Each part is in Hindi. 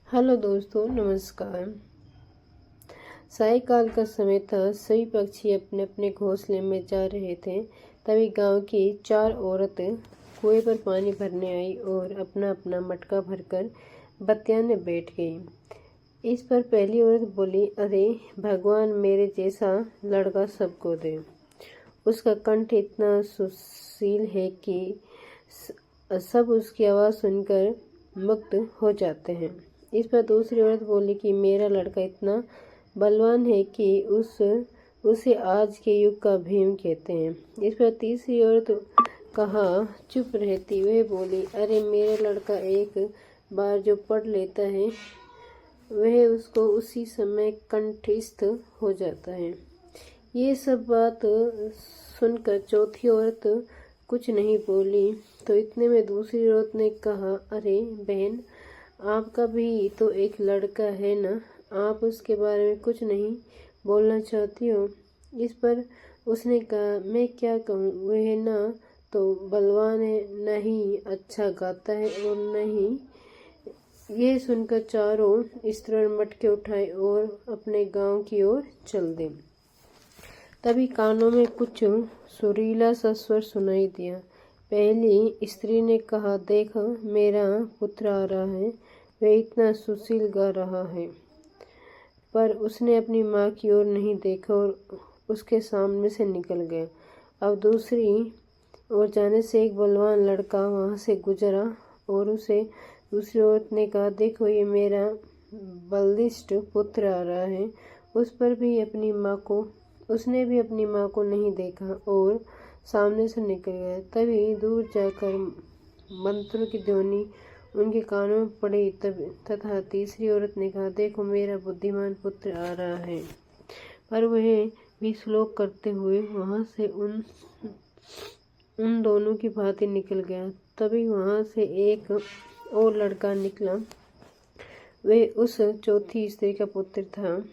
हेलो दोस्तों, नमस्कार। सायंकाल का समय था। सभी पक्षी अपने अपने घोंसले में जा रहे थे। तभी गांव की 4 औरतें कुएं पर पानी भरने आई और अपना अपना मटका भरकर बतियाने बैठ गई। इस पर पहली औरत बोली, अरे भगवान मेरे जैसा लड़का सबको दे। उसका कंठ इतना सुशील है कि सब उसकी आवाज़ सुनकर मुग्ध हो जाते हैं। इस पर दूसरी औरत बोली कि मेरा लड़का इतना बलवान है कि उसे आज के युग का भीम कहते हैं। इस पर तीसरी औरत कहाँ चुप रहती, वह बोली, अरे मेरा लड़का एक बार जो पढ़ लेता है वह उसको उसी समय कंठस्थ हो जाता है। ये सब बात सुनकर चौथी औरत कुछ नहीं बोली। तो इतने में दूसरी औरत ने कहा, अरे बहन, आपका भी तो एक लड़का है ना, आप उसके बारे में कुछ नहीं बोलना चाहती हो? इस पर उसने कहा, मैं क्या कहूँ, वह ना तो बलवान है, न ही अच्छा गाता है और न ही। ये सुनकर चारों स्त्रियों मटके उठाए और अपने गांव की ओर चल दी। तभी कानों में कुछ सुरीला सा स्वर सुनाई दिया। पहली स्त्री ने कहा, देख मेरा पुत्र आ रहा है, वह इतना सुशील गा रहा है। पर उसने अपनी माँ की ओर नहीं देखा और उसके सामने से निकल गया। अब दूसरी ओर जाने से एक बलवान लड़का वहाँ से गुजरा और उसे दूसरी औरत ने कहा, देखो ये मेरा बलिष्ठ पुत्र आ रहा है। उसने भी अपनी माँ को नहीं देखा और सामने से निकल गया। तभी दूर जाकर मंत्रों की ध्वनि उनके कानों में पड़ी तथा तीसरी औरत ने कहा, देखो मेरा बुद्धिमान पुत्र आ रहा है। पर वह भी श्लोक करते हुए वहां से उन दोनों की भांति निकल गया। तभी वहां से एक और लड़का निकला। वह उस चौथी स्त्री का पुत्र था।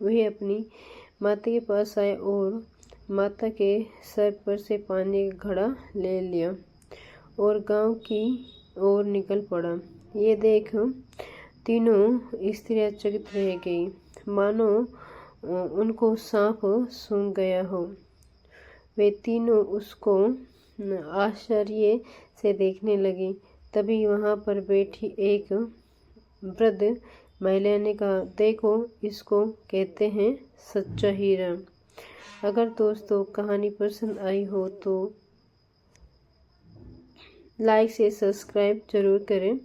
वह अपनी माता के पास आया और माता के सर पर से पानी का घड़ा ले लिया और गांव की ओर निकल पड़ा। ये देख तीनों स्त्रियां चकित रह गई, मानो उनको सांप सूंघ गया हो। वे तीनों उसको आश्चर्य से देखने लगी। तभी वहां पर बैठी एक वृद्ध महिला ने कहा, देखो इसको कहते हैं सच्चा हीरा। अगर दोस्तों कहानी पसंद आई हो तो लाइक से सब्सक्राइब जरूर करें।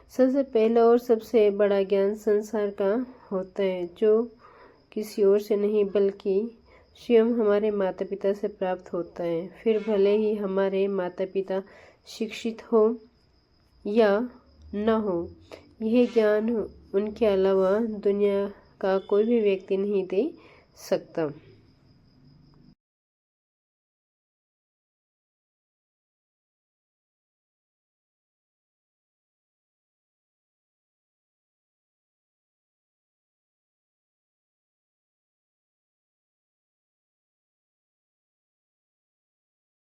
सबसे पहला और सबसे बड़ा ज्ञान संसार का होता है, जो किसी और से नहीं बल्कि स्वयं हमारे माता पिता से प्राप्त होता है। फिर भले ही हमारे माता पिता शिक्षित हो या न हो, यह ज्ञान उनके अलावा दुनिया का कोई भी व्यक्ति नहीं दे सकता।